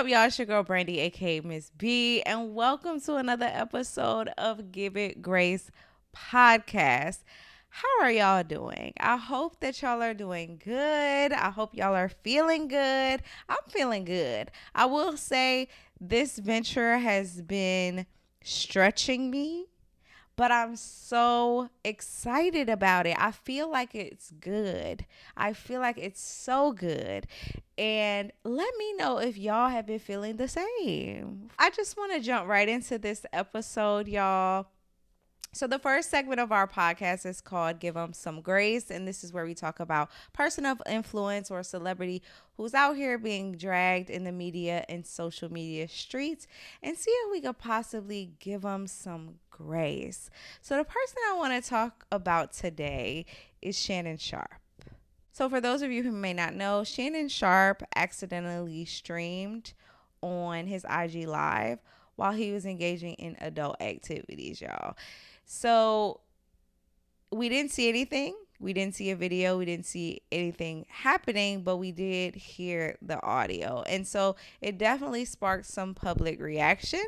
up, y'all? It's your girl Brandy, aka Miss B, and welcome to another episode of Give It Grace podcast. How are y'all doing? I hope that y'all are doing good. I hope y'all are feeling good. I'm feeling good. I will say this venture has been stretching me, but I'm so excited about it. I feel like it's good. I feel like it's so good. And let me know if y'all have been feeling the same. I just want to jump right into this episode, y'all. So the first segment of our podcast is called Give Them Some Grace. And this is where we talk about person of influence or celebrity who's out here being dragged in the media and social media streets and see if we could possibly give them some grace. So the person I want to talk about today is Shannon Sharpe. So for those of you who may not know, Shannon Sharpe accidentally streamed on his IG Live while he was engaging in adult activities, y'all. So we didn't see anything. We didn't see a video. We didn't see anything happening, but we did hear the audio. And so it definitely sparked some public reaction.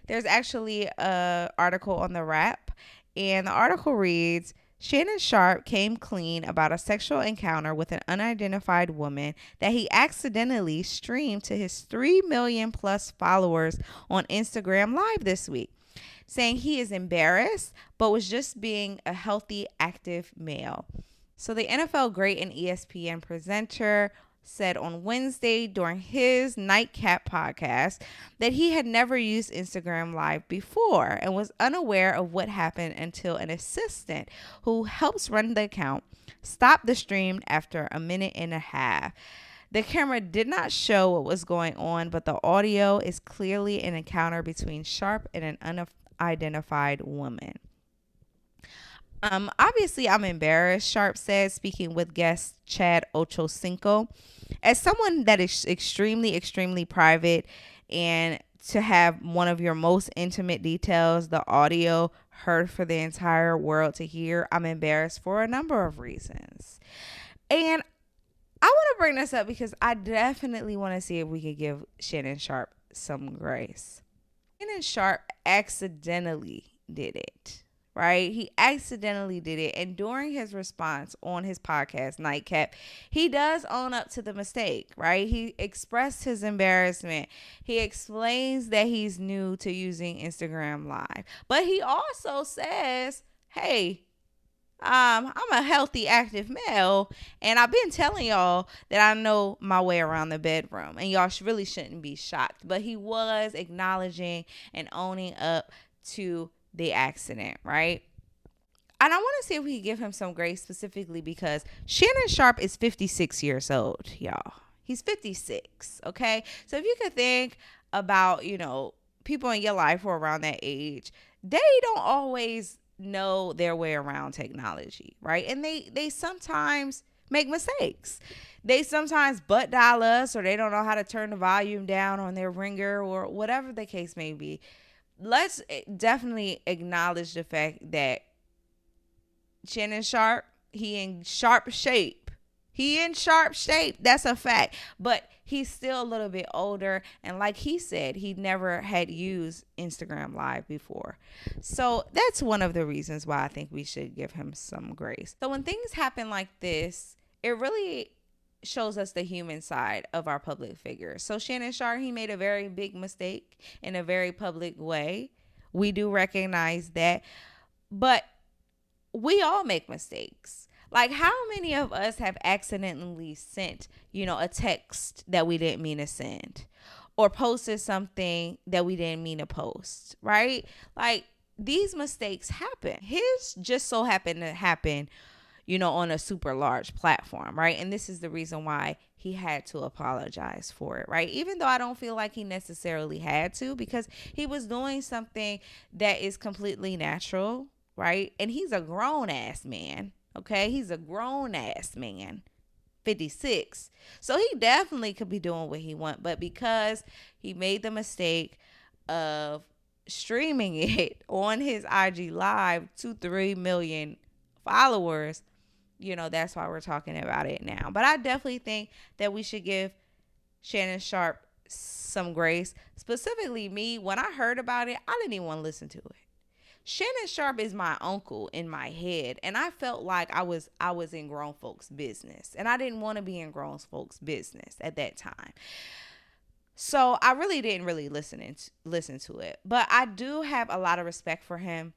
There's actually an article on the Wrap, and the article reads, Shannon Sharpe came clean about a sexual encounter with an unidentified woman that he accidentally streamed to his 3 million plus followers on Instagram Live this week, saying he is embarrassed but was just being a healthy, active male. So the NFL great and ESPN presenter said on Wednesday during his Nightcap podcast that he had never used Instagram Live before and was unaware of what happened until an assistant who helps run the account stopped the stream after a minute and a half. The camera did not show what was going on, but the audio is clearly an encounter between Sharpe and an unidentified woman. Obviously, I'm embarrassed, Sharpe said, speaking with guest Chad Ochocinco. As someone that is extremely, extremely private, and to have one of your most intimate details, the audio, heard for the entire world to hear, I'm embarrassed for a number of reasons. And I want to bring this up because I definitely want to see if we could give Shannon Sharpe some grace. Shannon Sharpe accidentally did it. Right? He accidentally did it. And during his response on his podcast, Nightcap, he does own up to the mistake, right? He expressed his embarrassment. He explains that he's new to using Instagram Live. But he also says, hey, I'm a healthy, active male, and I've been telling y'all that I know my way around the bedroom, and y'all really shouldn't be shocked. But he was acknowledging and owning up to the accident, right? And I want to see if we can give him some grace specifically because Shannon Sharpe is 56 years old, y'all. He's 56, okay? So if you could think about, people in your life who are around that age, they don't always know their way around technology, right? And they sometimes make mistakes. They sometimes butt dial us, or they don't know how to turn the volume down on their ringer, or whatever the case may be. Let's definitely acknowledge the fact that Shannon Sharpe, he in sharp shape. That's a fact. But he's still a little bit older. And like he said, he never had used Instagram Live before. So that's one of the reasons why I think we should give him some grace. So when things happen like this, it really shows us the human side of our public figures. So Shannon Sharpe, he made a very big mistake in a very public way. We do recognize that. But we all make mistakes. Like, how many of us have accidentally sent, a text that we didn't mean to send, or posted something that we didn't mean to post, right? Like, these mistakes happen. His just so happened to happen on a super large platform, right? And this is the reason why he had to apologize for it, right? Even though I don't feel like he necessarily had to, because he was doing something that is completely natural, right? And he's a grown ass man, okay? He's a grown ass man, 56. So he definitely could be doing what he wants, but because he made the mistake of streaming it on his IG Live to 3 million followers, that's why we're talking about it now. But I definitely think that we should give Shannon Sharpe some grace. Specifically me, when I heard about it, I didn't even want to listen to it. Shannon Sharpe is my uncle in my head, and I felt like I was in grown folks' business, and I didn't want to be in grown folks' business at that time. So I really didn't really listen to it, but I do have a lot of respect for him,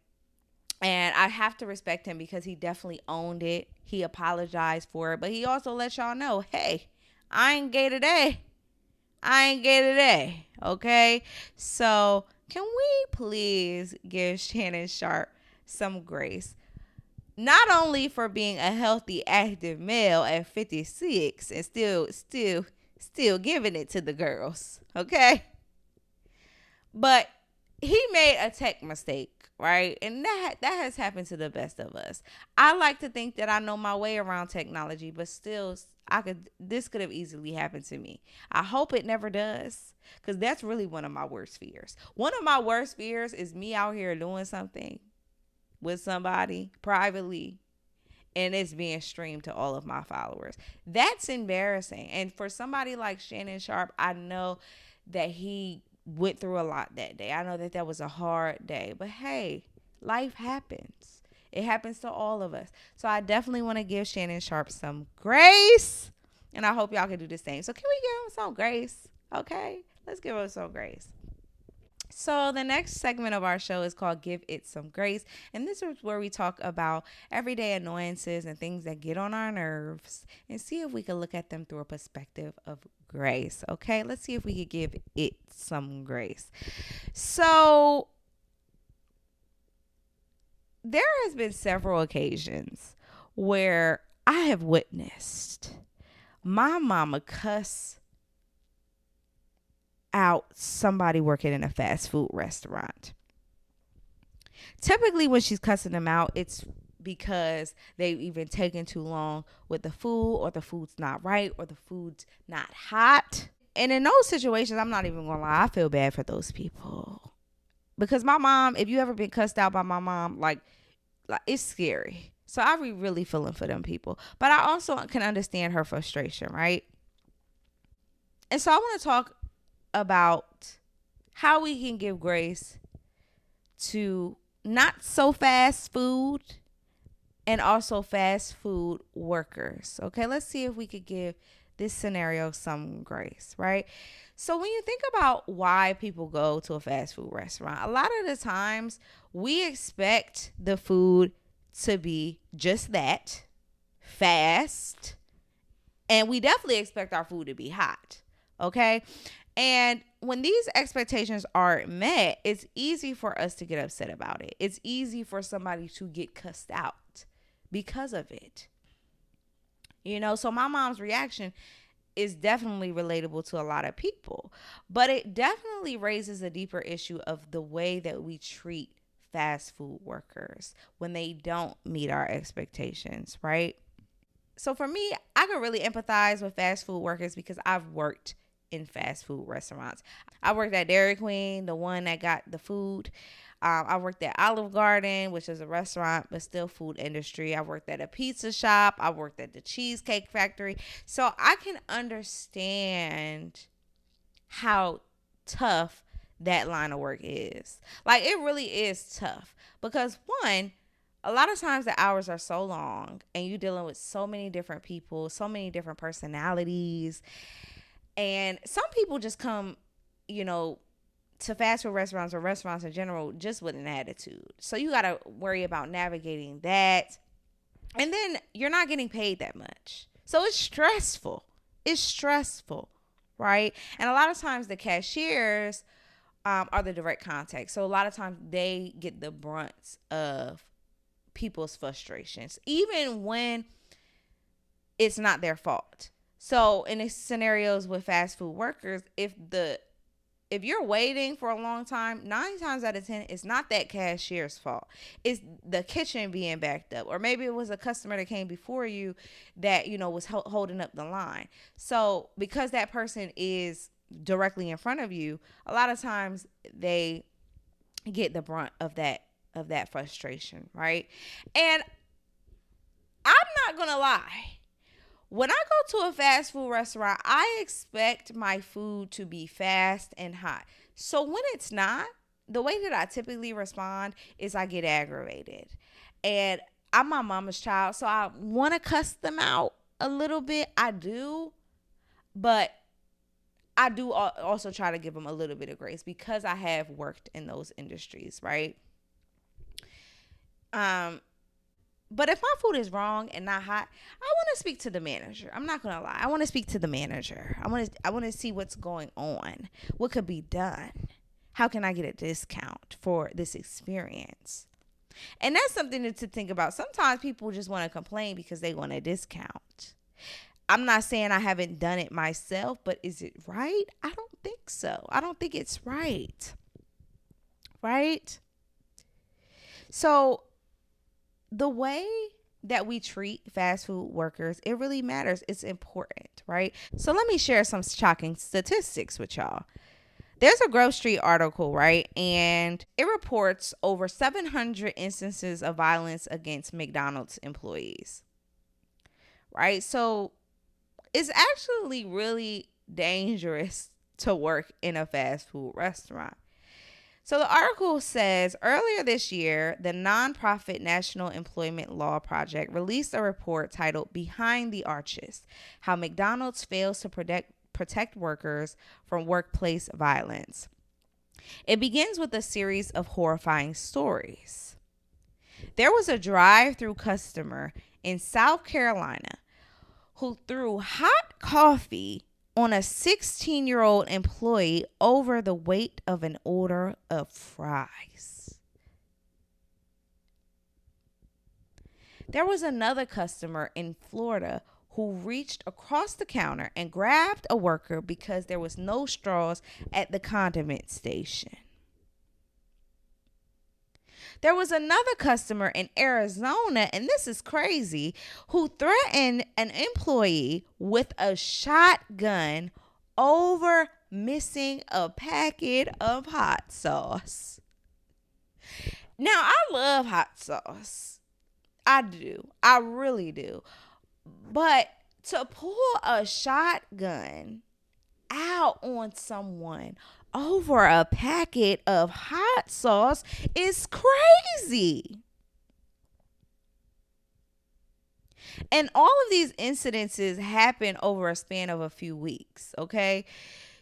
and I have to respect him because he definitely owned it. He apologized for it, but he also let y'all know, hey, I ain't gay today. I ain't gay today. Okay, so can we please give Shannon Sharpe some grace? Not only for being a healthy, active male at 56 and still giving it to the girls, okay? But he made a tech mistake, right? And that has happened to the best of us. I like to think that I know my way around technology, but still this could have easily happened to me. I hope it never does, cuz that's really one of my worst fears. One of my worst fears is me out here doing something with somebody privately and it's being streamed to all of my followers. That's embarrassing. And for somebody like Shannon Sharpe, I know that he went through a lot that day. I know that that was a hard day. But hey, life happens. It happens to all of us. So I definitely want to give Shannon Sharpe some grace. And I hope y'all can do the same. So can we give him some grace? Okay? Let's give him some grace. So the next segment of our show is called Give It Some Grace. And this is where we talk about everyday annoyances and things that get on our nerves and see if we can look at them through a perspective of grace. Okay, let's see if we could give it some grace. So there has been several occasions where I have witnessed my mama cuss out somebody working in a fast food restaurant. Typically when she's cussing them out, it's because they've even taken too long with the food, or the food's not right, or the food's not hot. And in those situations, I'm not even gonna lie, I feel bad for those people. Because my mom, if you ever been cussed out by my mom, like it's scary. So I be really feeling for them people. But I also can understand her frustration, right? And so I want to talk about how we can give grace to not so fast food and also fast food workers. Okay, let's see if we could give this scenario some grace, right? So when you think about why people go to a fast food restaurant, a lot of the times we expect the food to be just that, fast, and we definitely expect our food to be hot. Okay, and when these expectations aren't met, it's easy for us to get upset about it. It's easy for somebody to get cussed out because of it. You know, so my mom's reaction is definitely relatable to a lot of people, but it definitely raises a deeper issue of the way that we treat fast food workers when they don't meet our expectations, right? So for me, I could really empathize with fast food workers because I've worked in fast food restaurants. I worked at Dairy Queen, the one that got the food. I worked at Olive Garden, which is a restaurant, but still food industry. I worked at a pizza shop. I worked at the Cheesecake Factory. So I can understand how tough that line of work is. Like, it really is tough because, one, a lot of times the hours are so long and you're dealing with so many different people, so many different personalities. And some people just come, you know, to fast food restaurants or restaurants in general just with an attitude. So you got to worry about navigating that. And then you're not getting paid that much. So it's stressful. It's stressful, right? And a lot of times the cashiers are the direct contact. So a lot of times they get the brunt of people's frustrations, even when it's not their fault. So in these scenarios with fast food workers, if you're waiting for a long time, 9 times out of 10, it's not that cashier's fault. It's the kitchen being backed up. Or maybe it was a customer that came before you that, you know, was holding up the line. So because that person is directly in front of you, a lot of times they get the brunt of that frustration, right? And I'm not going to lie. When I go to a fast food restaurant, I expect my food to be fast and hot. So when it's not, the way that I typically respond is I get aggravated. And I'm my mama's child, so I want to cuss them out a little bit. I do, but I do also try to give them a little bit of grace because I have worked in those industries, right? Um, but if my food is wrong and not hot, I want to speak to the manager. I'm not gonna lie. I want to speak to the manager. I want to see what's going on. What could be done? How can I get a discount for this experience? And that's something to think about. Sometimes people just want to complain because they want a discount. I'm not saying I haven't done it myself, but is it right? I don't think so. I don't think it's right. Right? So the way that we treat fast food workers, it really matters. It's important, right? So let me share some shocking statistics with y'all. There's a Grove Street article, right? And it reports over 700 instances of violence against McDonald's employees, right? So it's actually really dangerous to work in a fast food restaurant. So the article says earlier this year, the nonprofit National Employment Law Project released a report titled Behind the Arches: How McDonald's Fails to Protect Workers from Workplace Violence. It begins with a series of horrifying stories. There was a drive-through customer in South Carolina who threw hot coffee on a 16-year-old employee over the weight of an order of fries. There was another customer in Florida who reached across the counter and grabbed a worker because there was no straws at the condiment station. There was another customer in Arizona, and this is crazy, who threatened an employee with a shotgun over missing a packet of hot sauce. Now, I love hot sauce. I do. I really do. But to pull a shotgun out on someone over a packet of hot sauce is crazy. And all of these incidences happen over a span of a few weeks, okay?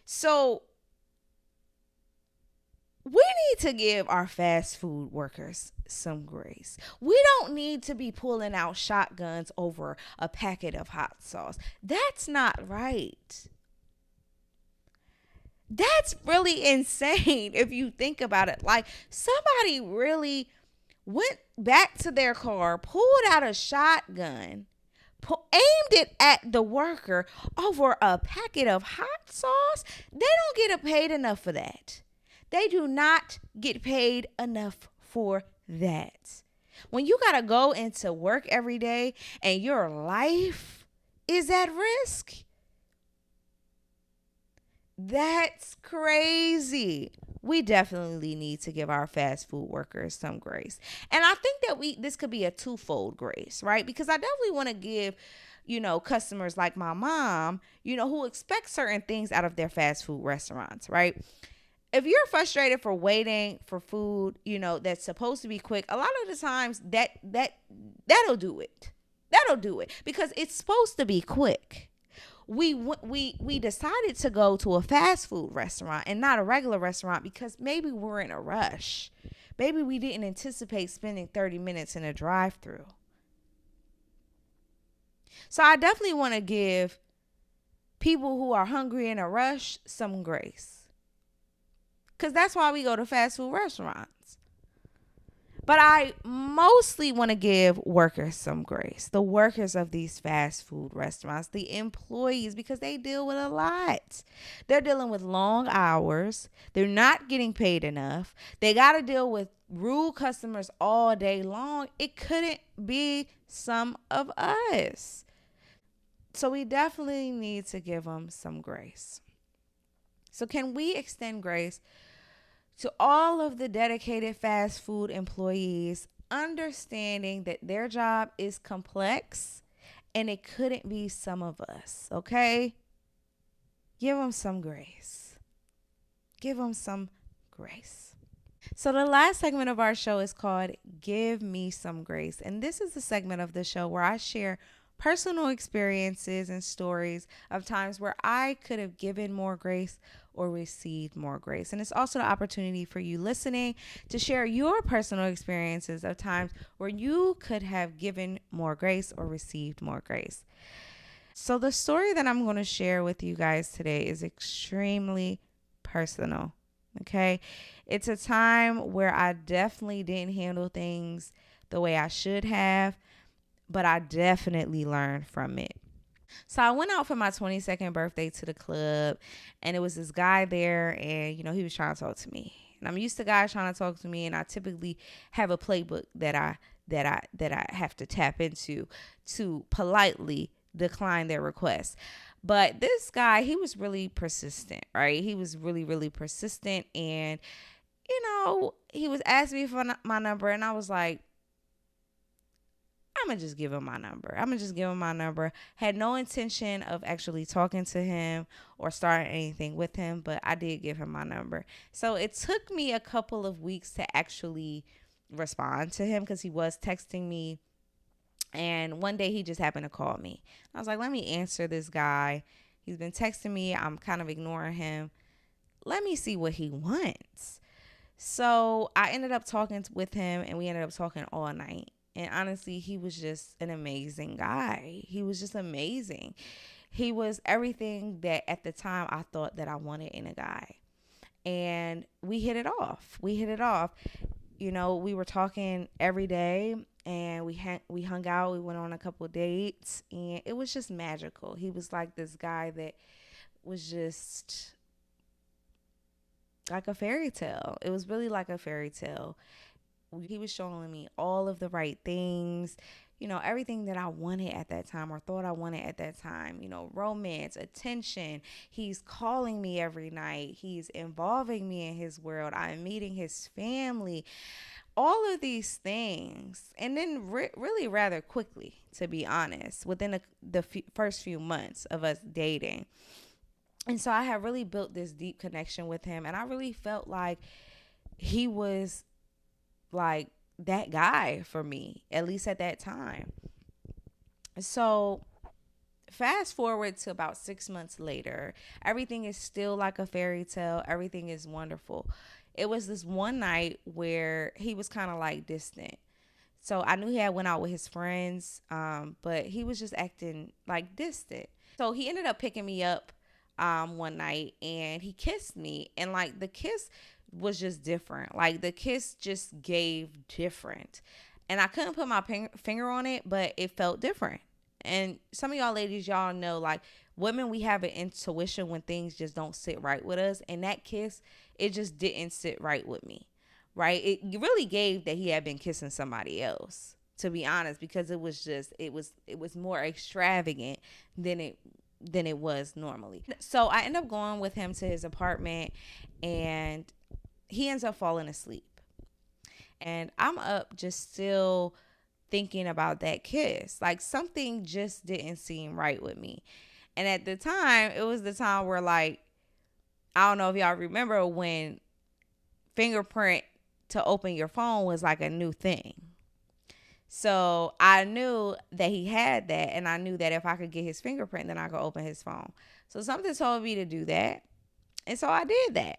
So we need to give our fast food workers some grace. We don't need to be pulling out shotguns over a packet of hot sauce. That's not right. That's really insane if you think about it. Like, somebody really went back to their car, pulled out a shotgun, aimed it at the worker over a packet of hot sauce. They don't get paid enough for that. They do not get paid enough for that. When you got to go into work every day and your life is at risk, that's crazy. We definitely need to give our fast food workers some grace. And I think that this could be a twofold grace, right? Because I definitely want to give, customers like my mom, who expect certain things out of their fast food restaurants, right? If you're frustrated for waiting for food, that's supposed to be quick, a lot of the times that'll do it. That'll do it because it's supposed to be quick. We decided to go to a fast food restaurant and not a regular restaurant because maybe we're in a rush. Maybe we didn't anticipate spending 30 minutes in a drive-thru. So I definitely want to give people who are hungry in a rush some grace. Because that's why we go to fast food restaurants. But I mostly want to give workers some grace. The workers of these fast food restaurants, the employees, because they deal with a lot. They're dealing with long hours. They're not getting paid enough. They got to deal with rude customers all day long. It couldn't be some of us. So we definitely need to give them some grace. So can we extend grace to all of the dedicated fast food employees, understanding that their job is complex And it couldn't be some of us, okay? Give him some grace. Give him some grace. So, the last segment of our show is called Give Me Some Grace. And this is the segment of the show where I share personal experiences and stories of times where I could have given more grace or received more grace. And it's also the opportunity for you listening to share your personal experiences of times where you could have given more grace or received more grace. So, the story that I'm going to share with you guys today is extremely personal. Okay. It's a time where I definitely didn't handle things the way I should have, but I definitely learned from it. So I went out for my 22nd birthday to the club, and it was this guy there, and he was trying to talk to me. And I'm used to guys trying to talk to me, and I typically have a playbook that I have to tap into to politely decline their request. But this guy, he was really persistent, right? He was really, really persistent. And, he was asking me for my number. And I was like, I'm going to just give him my number. Had no intention of actually talking to him or starting anything with him, but I did give him my number. So it took me a couple of weeks to actually respond to him because he was texting me. And one day he just happened to call me. I was like, let me answer this guy. He's been texting me. I'm kind of ignoring him. Let me see what he wants. So I ended up talking with him, and we ended up talking all night. And honestly, he was just an amazing guy. He was just amazing. He was everything that at the time I thought that I wanted in a guy. And we hit it off. We were talking every day, and we hung out. We went on a couple of dates, and it was just magical. He was like this guy that was just like a fairy tale. It was really like a fairy tale. He was showing me all of the right things, everything that I wanted at that time or thought I wanted at that time, romance, attention. He's calling me every night. He's involving me in his world. I'm meeting his family, all of these things. And then really rather quickly, to be honest, within the first few months of us dating. And so I had really built this deep connection with him. And I really felt like he was like that guy for me, at least at that time. So fast forward to about 6 months later, everything is still like a fairy tale. Everything is wonderful. It was this one night where he was kind of like distant. So I knew he had went out with his friends, but he was just acting like distant. So he ended up picking me up one night, and he kissed me, and like the kiss was just different. Like the kiss just gave different. And I couldn't put my finger on it, but it felt different. And some of y'all ladies, y'all know, like women, we have an intuition when things just don't sit right with us. And that kiss, it just didn't sit right with me. Right? It really gave that he had been kissing somebody else, to be honest, because it was more extravagant than it was normally. So I ended up going with him to his apartment, and he ends up falling asleep. And I'm up just still thinking about that kiss. Like something just didn't seem right with me. And at the time, it was the time where, like, I don't know if y'all remember when fingerprint to open your phone was like a new thing. So I knew that he had that, and I knew that if I could get his fingerprint, then I could open his phone. So something told me to do that. And so I did that.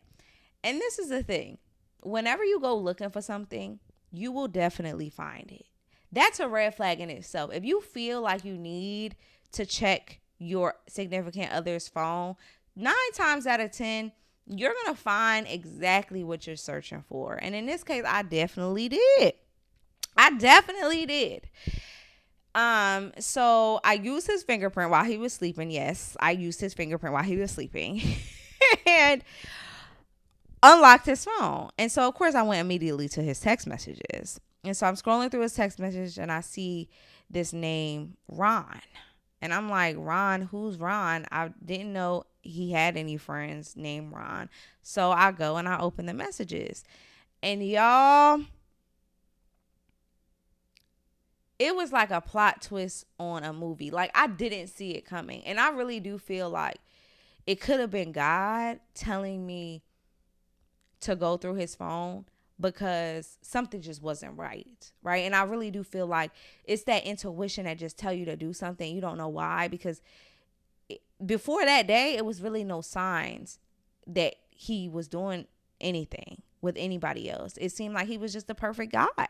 And this is the thing. Whenever you go looking for something, you will definitely find it. That's a red flag in itself. If you feel like you need to check your significant other's phone, 9 times out of 10, you're going to find exactly what you're searching for. And in this case, I definitely did. So I used his fingerprint while he was sleeping. Yes, I used his fingerprint while he was sleeping. And unlocked his phone. And so, of course, I went immediately to his text messages. And so I'm scrolling through his text message, and I see this name, Ron. And I'm like, Ron, who's Ron? I didn't know he had any friends named Ron. So I go and I open the messages. And y'all, it was like a plot twist on a movie. Like, I didn't see it coming. And I really do feel like it could have been God telling me to go through his phone because something just wasn't right. And I really do feel like it's that intuition that just tell you to do something. You don't know why, because before that day, it was really no signs that he was doing anything with anybody else. It seemed like he was just the perfect guy.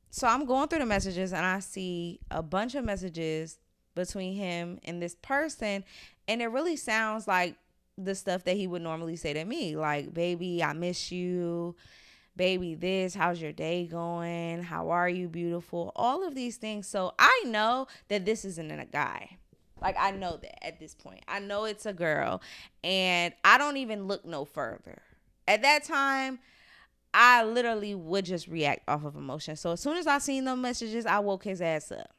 So I'm going through the messages and I see a bunch of messages between him and this person. And it really sounds like the stuff that he would normally say to me. Like, baby, I miss you. Baby, this, how's your day going? How are you, beautiful? All of these things. So I know that this isn't a guy. Like, I know that at this point. I know it's a girl. And I don't even look no further. At that time, I literally would just react off of emotion. So as soon as I seen those messages, I woke his ass up.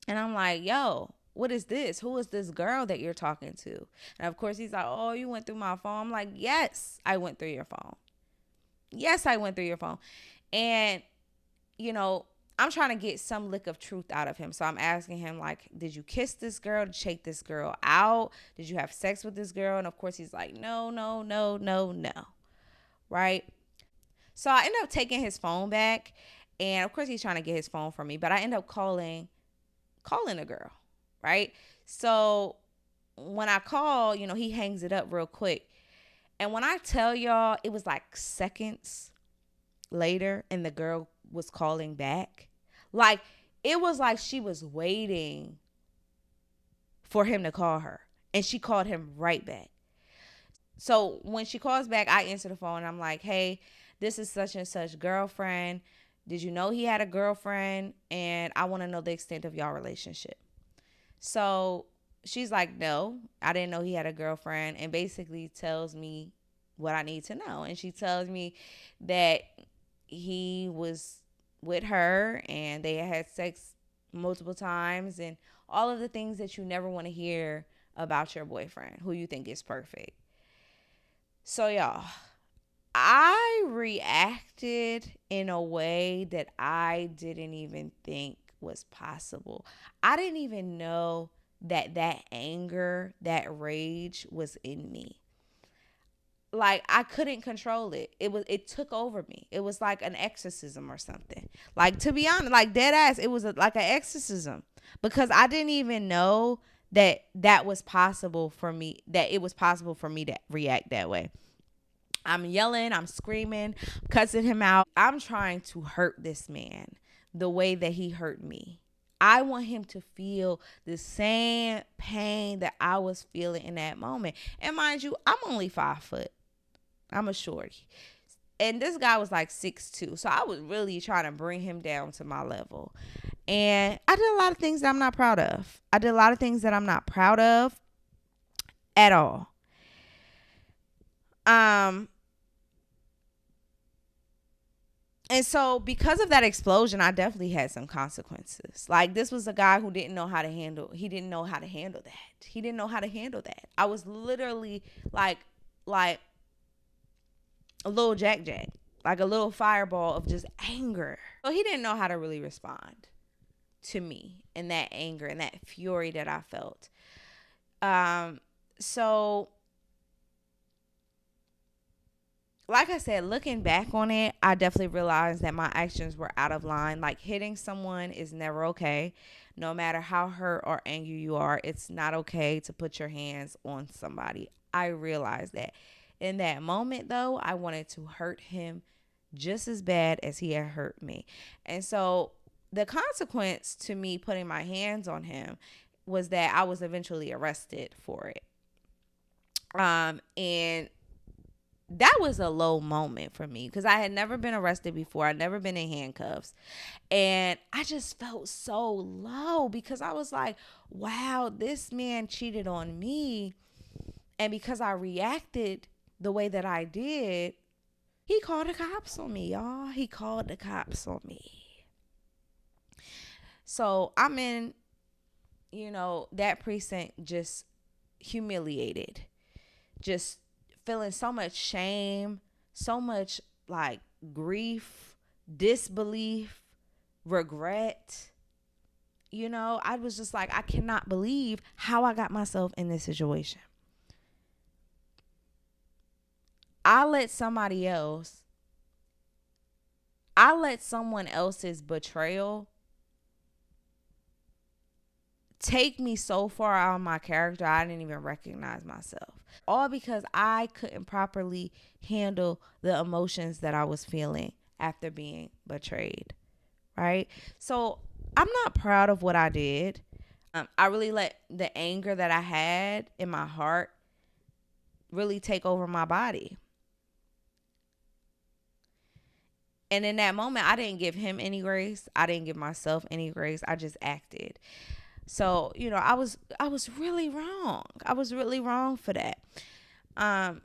And I'm like, yo, what is this? Who is this girl that you're talking to? And of course, he's like, oh, you went through my phone. I'm like, yes, I went through your phone. Yes, I went through your phone. And, you know, I'm trying to get some lick of truth out of him. So I'm asking him, like, did you kiss this girl? Did you take this girl out? Did you have sex with this girl? And of course, he's like, no, no, no, no, no. Right? So I end up taking his phone back. And of course, he's trying to get his phone from me. But I end up calling a girl. Right? So when I call, you know, he hangs it up real quick. And when I tell y'all, it was like seconds later and the girl was calling back. Like, it was like she was waiting for him to call her. And she called him right back. So when she calls back, I answer the phone and I'm like, hey, this is such and such girlfriend. Did you know he had a girlfriend? And I want to know the extent of y'all relationship. So she's like, no, I didn't know he had a girlfriend, and basically tells me what I need to know. And she tells me that he was with her and they had sex multiple times and all of the things that you never want to hear about your boyfriend who you think is perfect. So, y'all, I reacted in a way that I didn't even think was possible. I didn't even know that anger, that rage was in me. Like, I couldn't control it. It took over me. It was like an exorcism or something. Like, to be honest, like dead ass, it was like an exorcism, because I didn't even know that was possible for me, that it was possible for me to react that way. I'm yelling, I'm screaming, cussing him out. I'm trying to hurt this man the way that he hurt me. I want him to feel the same pain that I was feeling in that moment. And mind you, I'm only 5 foot. I'm a shorty. And this guy was like 6'2". So I was really trying to bring him down to my level. And I did a lot of things that I'm not proud of. At all. And so because of that explosion, I definitely had some consequences. Like, this was a guy who didn't know how to handle that. I was literally like a little jack, like a little fireball of just anger. So he didn't know how to really respond to me in that anger and that fury that I felt. So like I said, looking back on it, I definitely realized that my actions were out of line. Like, hitting someone is never okay. No matter how hurt or angry you are, it's not okay to put your hands on somebody. I realized that. In that moment, though, I wanted to hurt him just as bad as he had hurt me. And so the consequence to me putting my hands on him was that I was eventually arrested for it. And that was a low moment for me because I had never been arrested before. I'd never been in handcuffs. And I just felt so low because I was like, wow, this man cheated on me. And because I reacted the way that I did, he called the cops on me, y'all. He called the cops on me. So I'm in, that precinct just humiliated, just feeling so much shame, so much like grief, disbelief, regret. I was just like, I cannot believe how I got myself in this situation. I let somebody else, I let someone else's betrayal take me so far out of my character, I didn't even recognize myself. All because I couldn't properly handle the emotions that I was feeling after being betrayed, right? So I'm not proud of what I did. I really let the anger that I had in my heart really take over my body. And in that moment, I didn't give him any grace. I didn't give myself any grace. I just acted. So, I was really wrong. I was really wrong for that.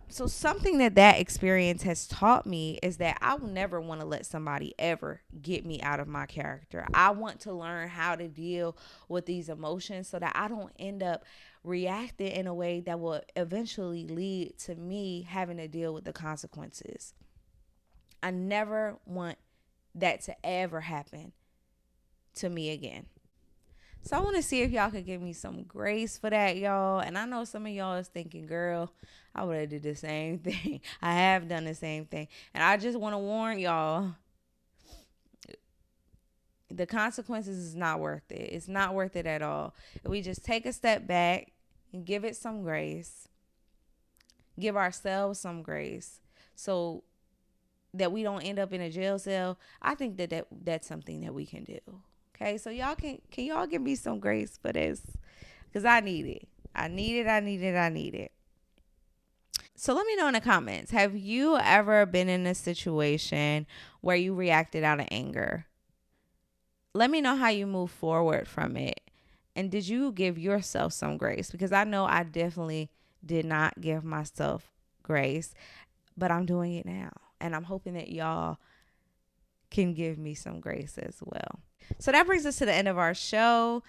So something that experience has taught me is that I will never want to let somebody ever get me out of my character. I want to learn how to deal with these emotions so that I don't end up reacting in a way that will eventually lead to me having to deal with the consequences. I never want that to ever happen to me again. So I want to see if y'all could give me some grace for that, y'all. And I know some of y'all is thinking, girl, I would have did the same thing. I have done the same thing. And I just want to warn y'all, the consequences is not worth it. It's not worth it at all. If we just take a step back and give it some grace, give ourselves some grace so that we don't end up in a jail cell, I think that's something that we can do. Okay, so y'all can y'all give me some grace for this? Because I need it. I need it. I need it. I need it. So let me know in the comments. Have you ever been in a situation where you reacted out of anger? Let me know how you move forward from it. And did you give yourself some grace? Because I know I definitely did not give myself grace, but I'm doing it now. And I'm hoping that y'all can give me some grace as well. So that brings us to the end of our show.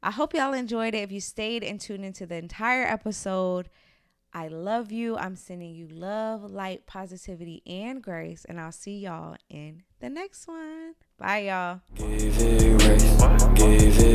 I hope y'all enjoyed it. If you stayed and tuned into the entire episode, I love you. I'm sending you love, light, positivity, and grace. And I'll see y'all in the next one. Bye, y'all. Gave it grace. Gave it